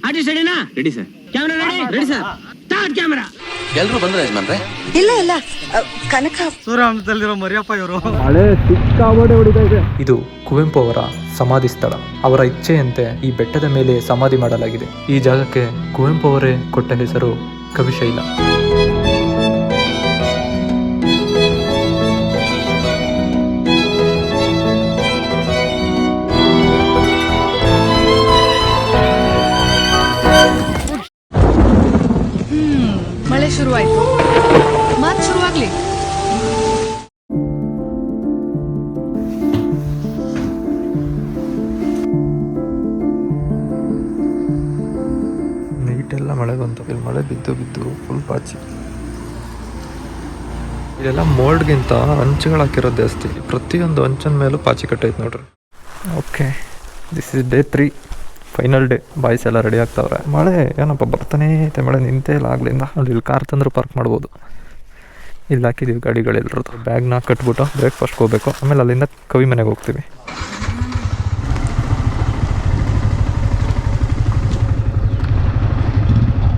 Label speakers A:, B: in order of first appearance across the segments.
A: Artist ರೆಡಿನಾ? Ready sir. Camera ready? Ready sir. Start camera.
B: ಎಲ್ರು ಬಂದ್ರೆ ಯಜಮಾನ್ರೆ?
C: ಇಲ್ಲ ಕನಕ
D: ಸೂರ್ಯವಂಶದಲ್ಲಿರೋ ಮರಿಯಪ್ಪ ಇವರು.
E: ಹಳೆ ಸಿಕ್ಕಾಬಡೆ ಹೊಡಿತಾ ಇದೆ. ಇದು ಕುವೆಂಪು ಅವರ ಸಮಾಧಿ ಸ್ಥಳ. ಅವರ ಇಚ್ಛೆಯಂತೆ ಈ ಬೆಟ್ಟದ ಮೇಲೆ ಸಮಾಧಿ ಮಾಡಲಾಗಿದೆ. ಈ ಜಾಗಕ್ಕೆ ಕುವೆಂಪು ಅವರೇ ಕೊಟ್ಟ ಹೆಸರು ಕವಿಶೈಲ.
C: ಮಳೆ ಶುರುವಾಯ್ತು, ಮಾತು ಶುರುವಾಗ್ಲಿ.
E: ನೈಟೆಲ್ಲ ಮಳೆ ಬಂತು. ಇಲ್ಲಿ ಮಳೆ ಬಿದ್ದು ಫುಲ್ ಪಾಚಿ. ಇದೆಲ್ಲ ಮೋಲ್ಡ್ಗಿಂತ ಅಂಚುಗಳು ಹಾಕಿರೋದು ಜಾಸ್ತಿ. ಪ್ರತಿಯೊಂದು ಅಂಚಿನ ಮೇಲೂ ಪಾಚಿ ಕಟ್ಟೈತೆ ನೋಡ್ರಿ. Okay, this is day 3, final day. Boys ಎಲ್ಲ ರೆಡಿ ಆಗ್ತಾವ್ರೆ. ಮಳೆ ಏನಪ್ಪ ಬರ್ತಾನೆ ಐತೆ, ಮಳೆ ನಿಂತೇ ಇಲ್ಲ ಆಗ್ಲಿಂದ. ಅಲ್ಲಿ ಇಲ್ಲಿ ಕಾರ್ ತಂದ್ರೆ ಪಾರ್ಕ್ ಮಾಡ್ಬೋದು. ಇಲ್ಲಿ ಹಾಕಿದ್ದೀವಿ ಗಾಡಿಗಳೆಲ್ಲರದ್ದು. ಬ್ಯಾಗ್ನ ಕಟ್ಬಿಟ್ಟು ಬ್ರೇಕ್ಫಾಸ್ಟ್ಗೆ ಹೋಗ್ಬೇಕು. ಆಮೇಲೆ ಅಲ್ಲಿಂದ ಕವಿ ಮನೆಗೆ ಹೋಗ್ತೀವಿ.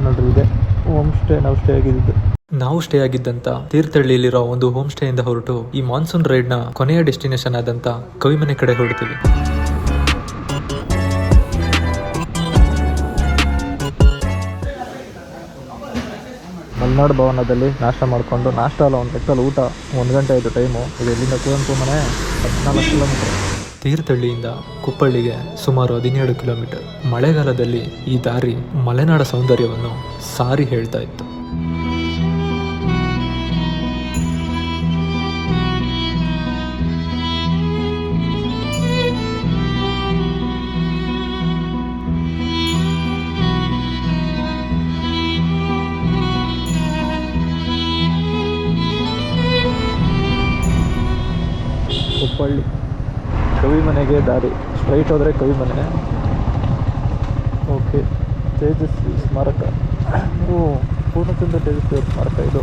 E: ನೋಡ್ರಿ, ಇದೆ ಹೋಮ್ ಸ್ಟೇ. ನಾವು ಸ್ಟೇ ಆಗಿದ್ದಂತ ತೀರ್ಥಹಳ್ಳಿಯಲ್ಲಿರೋ ಒಂದು ಹೋಮ್ ಸ್ಟೇ ಇಂದ ಹೊರಟು ಈ ಮಾನ್ಸೂನ್ ರೈಡ್ ನ ಕೊನೆಯ ಡೆಸ್ಟಿನೇಷನ್ ಆದಂತ ಕವಿಮನೆ ಕಡೆ ಹೊರಡ್ತೀವಿ. ಮಲ್ನಾಡು ಭವನದಲ್ಲಿ ನಾಷ್ಟ ಮಾಡಿಕೊಂಡು, ನಾಷ್ಟ ಅಲ್ಲ, ಒಂದು ಲೆಕ್ಕದಲ್ಲಿ ಊಟ. 1 ಗಂಟೆ ಆಯಿತು ಟೈಮು. ಇದು ಇಲ್ಲಿಂದ ಕುವೆಂಪು ಮನೆ 14 ಕಿಲೋಮೀಟರ್. ತೀರ್ಥಹಳ್ಳಿಯಿಂದ ಕುಪ್ಪಳ್ಳಿಗೆ ಸುಮಾರು 17 ಕಿಲೋಮೀಟರ್. ಮಳೆಗಾಲದಲ್ಲಿ ಈ ದಾರಿ ಮಲೆನಾಡ ಸೌಂದರ್ಯವನ್ನು ಸಾರಿ ಹೇಳ್ತಾ ಇತ್ತು. ಕುಪ್ಪಳ್ಳಿ ಕವಿ ಮನೆಗೆ ದಾರಿ. ಸ್ಟ್ರೈಟ್ ಹೋದರೆ ಕವಿ ಮನೆ. ಓಕೆ, ತೇಜಸ್ವಿ ಸ್ಮಾರಕ. ಪೂರ್ಣಚಂದ್ರ ತೇಜಸ್ವಿ ಅವ್ರ ಸ್ಮಾರಕ ಇದು.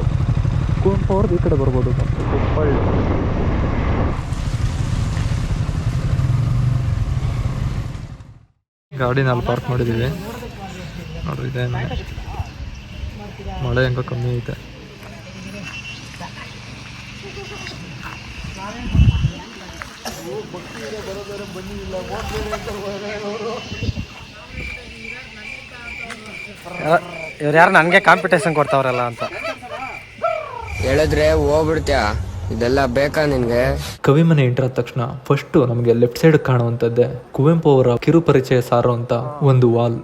E: ಕುವೆಂಪು ಅವ್ರದ್ದು ಈ ಕಡೆ ಬರ್ಬೋದು. ಮತ್ತು ಕುಪ್ಪಳ್ಳಿ ಗಾಡಿನ ಅಲ್ಲಿ ಪಾರ್ಕ್ ಮಾಡಿದ್ದೀವಿ ನೋಡ್ರಿ. ಇದೆ ಮಳೆ ಹೆಂಗೋ ಕಮ್ಮಿ ಐತೆ.
D: ಇವ್ರು ಯಾರು ನನಗೆ ಕಾಂಪಿಟೇಷನ್ ಕೊಡ್ತಾವ್ರಲ್ಲ ಅಂತ
F: ಹೇಳಿದ್ರೆ ಹೋಗ್ಬಿಡ್ತ್ಯಾ? ಇದೆಲ್ಲ ಬೇಕಾ ನಿನ್ಗೆ?
E: ಕವಿಮನೆ ಎಂಟರ್ ಆದ ತಕ್ಷಣ ಫಸ್ಟ್ ನಮಗೆ ಲೆಫ್ಟ್ ಸೈಡ್ ಕಾಣುವಂಥದ್ದೇ ಕುವೆಂಪು ಅವರ ಕಿರು ಪರಿಚಯ ಸಾರುವಂತ ಒಂದು ವಾಲ್.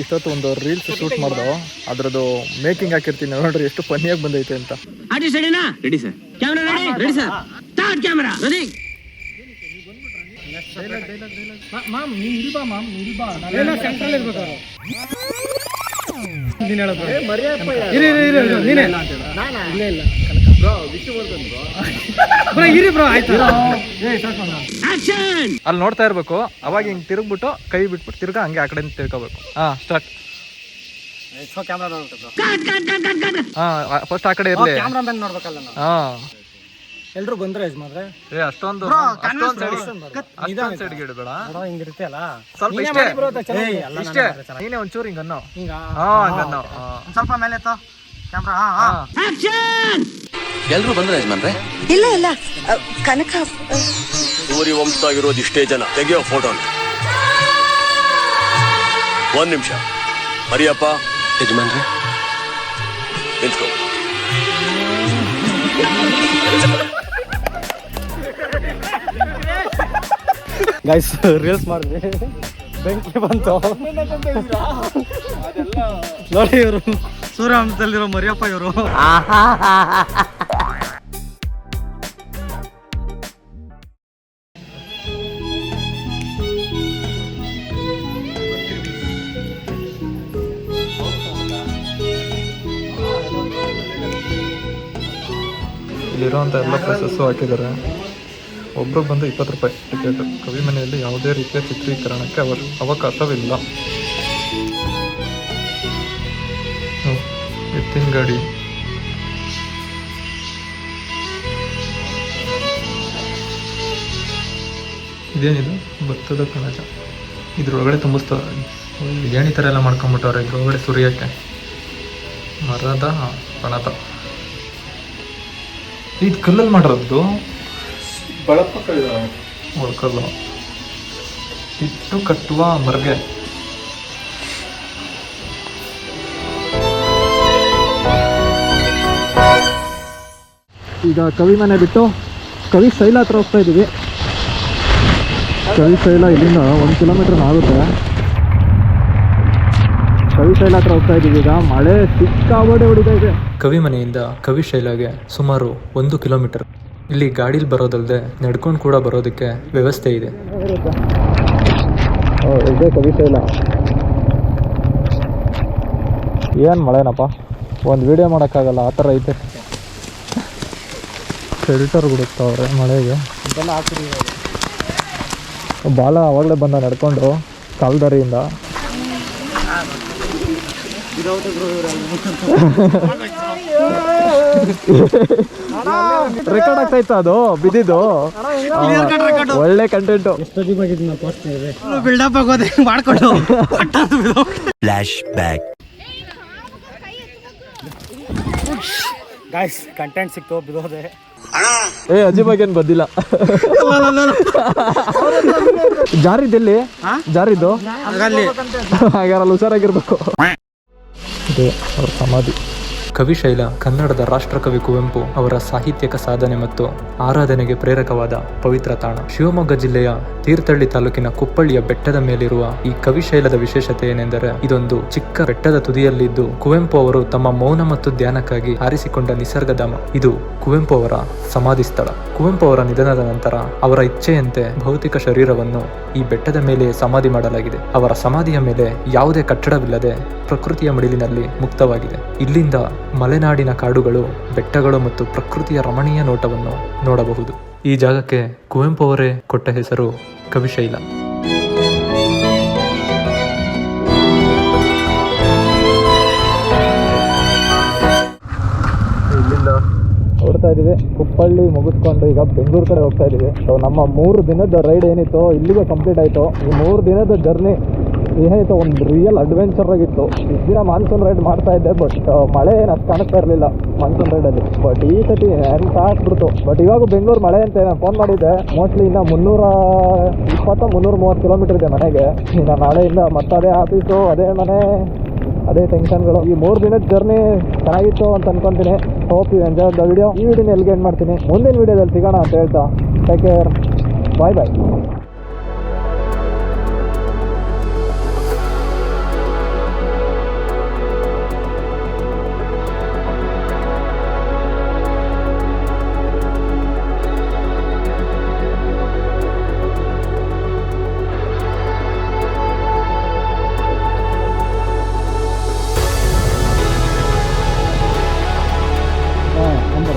E: ಇಷ್ಟೊತ್ತು ಒಂದು ರೀಲ್ಸ್ ಶೂಟ್ ಮಾಡ್ದೋ, ಅದ್ರದ್ದು ಮೇಕಿಂಗ್ ಹಾಕಿರ್ತೀನಿ ನೋಡ್ರಿ, ಎಷ್ಟು ಫನ್ನಿಯಾಗಿ ಬಂದೈತೆ ಅಂತ.
A: ಆರ್ಟಿಸ್ಟ್ ರೆಡಿನಾ? Ready sir. Camera ready? Ready sir. Start camera. Ready.
E: ಅಲ್ಲಿ ನೋಡ್ತಾ ಇರ್ಬೇಕು. ಅವಾಗ ಹಿಂಗ್ ತಿರುಗ್ಬಿಟ್ಟು ಕೈ ಬಿಟ್ಬಿಟ್ಟು ತಿರ್ಗಾ ಹಂಗೆ ಆ ಕಡೆ ತಿರ್ಕೋಬೇಕು. ಸ್ಟಾರ್ಟ್. ಫಸ್ಟ್ ಆ ಕಡೆ ಇರ್ಲಿ.
D: ಎಲ್ರು ಬಂದ್ರೆ ಯಜಮಾನ್ರೆ
E: ಅಷ್ಟೊಂದು ಸೈಡ್ ಇಡಬೇಡ.
D: ಹಿಂಗಿರ್ತಿಯಲ್ಲ
E: ಸ್ವಲ್ಪ ಇಷ್ಟೇ. ನೀನೇ ಒಂಚೂರು ಹಿಂಗ ಅನ್ನೋ. ಹಂಗನ್ನೋ.
D: ಸ್ವಲ್ಪ ಮೇಲೆ ಕ್ಯಾಮ್ರಾ.
B: ಎಲ್ರು ಬಂದ್ರೆ ಯಜಮಾನ್ರೆ?
C: ಇಲ್ಲ ಕನಕ
G: ಸೂರ್ಯವಂಶದಾಗಿರೋದು ಇಷ್ಟೇ ಜನ. ತೆಗೆಯೋ ಫೋಟೋ. 1 ನಿಮಿಷ. ಮರಿಯಪ್ಪ
B: ಯಜಮಾನ್ರೆ
G: ನಿಂತ್ಕೋ.
D: ಗೈಸ್ ರೀಲ್ಸ್ ಮಾಡಿದ್ವಿ, ಬೆಂಕಿ ಬಂತು ನೋಡಿ. ಇವರು ಸೂರ್ಯವಂಶದಲ್ಲಿರೋ ಮರಿಯಪ್ಪ ಇವರು.
E: ಇಲ್ಲಿರೋಂಥ ಎಲ್ಲ ಪ್ಲೇಸಸ್ಸು ಹಾಕಿದ್ದಾರೆ. ಒಬ್ರಿಗೆ ಬಂದು 20 ರೂಪಾಯಿ ಟಿಕೆಟ್. ಕವಿಮನೆಯಲ್ಲಿ ಯಾವುದೇ ರೀತಿಯ ಚಿತ್ರೀಕರಣಕ್ಕೆ ಅವಕಾಶವಿಲ್ಲ. ಎತ್ತಿನ ಗಾಡಿ, ಇದೇನಿದು ಭತ್ತದ ಕಣಜ, ಇದ್ರೊಳಗಡೆ ತುಂಬಿಸ್ತಾರೆ. ಏಣಿ ಥರ ಎಲ್ಲ ಮಾಡ್ಕೊಂಬಿಟ್ಟವ್ರೆ ಇದ್ರೊಳಗಡೆ ಸುರಿಯೋಕ್ಕೆ. ಮರದ ಪಣತ, ಇದು ಕಲ್ಲಲ್ಲಿ ಮಾಡಿರೋದು. ಒಳ್ಕಲ್ಲು ಇಟ್ಟು ಕಟ್ಟುವ ಮರ್ಗೆ. ಈಗ ಕವಿಮನೆ ಬಿಟ್ಟು ಕವಿಶೈಲ ಹತ್ರ ಹೋಗ್ತಾ ಇದ್ದೀವಿ. ಕವಿಶೈಲ ಇಲ್ಲಿಂದ 1 ಕಿಲೋಮೀಟರ್ ಆಗುತ್ತೆ. ಕವಿಶೈಲ ಹತ್ರ ಹೋಗ್ತಾ ಇದ್ದೀವಿ. ಈಗ ಮಳೆ ಸಿಕ್ಕಾಬಡೆ ಹೊಡಿತಾ ಇದೆ. ಕವಿಮನೆಯಿಂದ ಕವಿಶೈಲಗೆ ಸುಮಾರು 1 ಕಿಲೋಮೀಟರ್. ಇಲ್ಲಿ ಗಾಡೀಲಿ ಬರೋದಲ್ಲದೆ ನಡ್ಕೊಂಡು ಕೂಡ ಬರೋದಕ್ಕೆ ವ್ಯವಸ್ಥೆ ಇದೆ. ಇದೇ ಕವಿಶೈಲ. ಏನು ಮಳೆನಪ್ಪ, ಒಂದು ವಿಡಿಯೋ ಮಾಡೋಕ್ಕಾಗಲ್ಲ ಆ ಥರ ಐತೆ. ಶೆಲ್ಟರ್ ಬಿಡುತ್ತವ್ರೆ ಮಳೆಗೆ. ಬಾಲ ಅವಾಗಲೇ ಬಂದ ನಡ್ಕೊಂಡು ಕಾಲ್ದಾರಿಯಿಂದ. ರೆಕಾರ್ಡ್ ಆಗ್ತಾ ಇತ್ತು ಅದು ಬಿದ್ದಿದ್ದು. ಒಳ್ಳೆ ಕಂಟೆಂಟು.
D: ಬಿಲ್ಡಪ್ ಆಗೋದೆ ಮಾಡ್ಕೊಂಡು
G: ಫ್ಲಾಶ್ ಬ್ಯಾಕ್.
D: ಗಾಯ್ಸ್ ಕಂಟೆಂಟ್ ಸಿಕ್ತು, ಬಿದೋದೆ.
E: ಏ ಅಜಿಬಾಗೇನು ಬಂದಿಲ್ಲ. ಜಾರಿದ್ದೆಲ್ಲಿ ಜಾರಿದ್ದು ಹಾಗಾರಲ್ಲಿ ಹುಷಾರಾಗಿರ್ಬೇಕು. ಇದೆ ಅವ್ರ ಸಮಾಧಿ. ಕವಿಶೈಲ ಕನ್ನಡದ ರಾಷ್ಟ್ರಕವಿ ಕುವೆಂಪು ಅವರ ಸಾಹಿತ್ಯಿಕ ಸಾಧನೆ ಮತ್ತು ಆರಾಧನೆಗೆ ಪ್ರೇರಕವಾದ ಪವಿತ್ರ ತಾಣ. ಶಿವಮೊಗ್ಗ ಜಿಲ್ಲೆಯ ತೀರ್ಥಹಳ್ಳಿ ತಾಲೂಕಿನ ಕುಪ್ಪಳ್ಳಿಯ ಬೆಟ್ಟದ ಮೇಲಿರುವ ಈ ಕವಿಶೈಲದ ವಿಶೇಷತೆ ಏನೆಂದರೆ, ಇದೊಂದು ಚಿಕ್ಕ ಬೆಟ್ಟದ ತುದಿಯಲ್ಲಿದ್ದು ಕುವೆಂಪು ಅವರು ತಮ್ಮ ಮೌನ ಮತ್ತು ಧ್ಯಾನಕ್ಕಾಗಿ ಆರಿಸಿಕೊಂಡ ನಿಸರ್ಗಧಾಮ. ಇದು ಕುವೆಂಪು ಅವರ ಸಮಾಧಿ ಸ್ಥಳ. ಕುವೆಂಪು ಅವರ ನಿಧನದ ನಂತರ ಅವರ ಇಚ್ಛೆಯಂತೆ ಭೌತಿಕ ಶರೀರವನ್ನು ಈ ಬೆಟ್ಟದ ಮೇಲೆ ಸಮಾಧಿ ಮಾಡಲಾಗಿದೆ. ಅವರ ಸಮಾಧಿಯ ಮೇಲೆ ಯಾವುದೇ ಕಟ್ಟಡವಿಲ್ಲದೆ ಪ್ರಕೃತಿಯ ಮಡಿಲಿನಲ್ಲಿ ಮುಕ್ತವಾಗಿದೆ. ಇಲ್ಲಿಂದ ಮಲೆನಾಡಿನ ಕಾಡುಗಳು, ಬೆಟ್ಟಗಳು ಮತ್ತು ಪ್ರಕೃತಿಯ ರಮಣೀಯ ನೋಟವನ್ನು ನೋಡಬಹುದು. ಈ ಜಾಗಕ್ಕೆ ಕುವೆಂಪು ಅವರೇ ಕೊಟ್ಟ ಹೆಸರು ಕವಿಶೈಲ. ಇಲ್ಲಿಂದ ಹೊರಡ್ತಾ ಇದ್ದೀವಿ. ಕುಪ್ಪಳ್ಳಿ ಮುಗಿಸ್ಕೊಂಡು ಈಗ ಬೆಂಗಳೂರು ಕಡೆ ಹೋಗ್ತಾ ಇದ್ದೀವಿ. ಸೊ ನಮ್ಮ 3 ದಿನದ ರೈಡ್ ಏನಿತ್ತು ಇಲ್ಲಿಗೆ ಕಂಪ್ಲೀಟ್ ಆಯಿತು. ಈ 3 ದಿನದ ಜರ್ನಿ ಏನಾಯಿತು, ಒಂದು ರಿಯಲ್ ಅಡ್ವೆಂಚರ್ ಆಗಿತ್ತು. ಇಷ್ಟು ದಿನ ಮಾನ್ಸೂನ್ ರೈಡ್ ಮಾಡ್ತಾ ಇದ್ದೆ, ಬಟ್ ಮಳೆ ಏನು ಅಷ್ಟು ಕಾಣಿಸ್ತಾ ಇರಲಿಲ್ಲ ಮಾನ್ಸೂನ್ ರೈಡಲ್ಲಿ. ಬಟ್ ಈ ಸತಿ ಎಂತ ಆಗ್ಬಿಡ್ತು. ಬಟ್ ಇವಾಗ ಬೆಂಗಳೂರು ಮಳೆ ಅಂತ ನಾನು ಫೋನ್ ಮಾಡಿದ್ದೆ. ಮೋಸ್ಟ್ಲಿ ಇನ್ನು 320-330 ಕಿಲೋಮೀಟರ್ ಇದೆ ಮನೆಗೆ. ಇನ್ನು ನಾಳೆಯಿಂದ ಮತ್ತೆ ಅದೇ ಆಫೀಸು, ಅದೇ ಮನೆ, ಅದೇ ಟೆನ್ಷನ್ಗಳು. ಈ 3 ದಿನದ ಜರ್ನಿ ಚೆನ್ನಾಗಿತ್ತು ಅಂತ ಅನ್ಕೊಂತೀನಿ. Hope you enjoy the video. ಈ ವಿಡಿಯೋನ ಎಲ್ಲಿಗೆ ಎಂಡ್ ಮಾಡ್ತೀನಿ, ಮುಂದಿನ ವಿಡಿಯೋದಲ್ಲಿ ಸಿಗೋಣ ಅಂತ ಹೇಳ್ತಾ ಟೇಕ್ ಕೇರ್, ಬಾಯ್ ಬಾಯ್.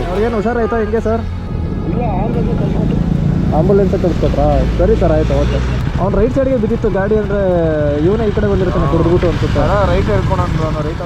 E: ಅವ್ರಿಗೇನು ಹುಷಾರಾಯ್ತಾ ಹೆಂಗೆ ಸರ್? ಆಂಬುಲೆನ್ಸ್ ಕಳಿಸ್ಕೊಟ್ರಾ? ಸರಿ ಸರ್, ಆಯ್ತು ಓಕೆ. ಅವ್ನು ರೈಟ್ ಸೈಡ್ಗೆ ಬಿದ್ದಿತ್ತು ಗಾಡಿ, ಅಂದರೆ ಇವನೇ ಈ ಕಡೆ ಬಂದಿರ್ತಾನೆ ಕುಡಿದ್ಬಿಟ್ಟು ಅನ್ಸುತ್ತೆ. ರೈಟ್ ಹೇಳ್ಕೊಂಡು ರೈಟ್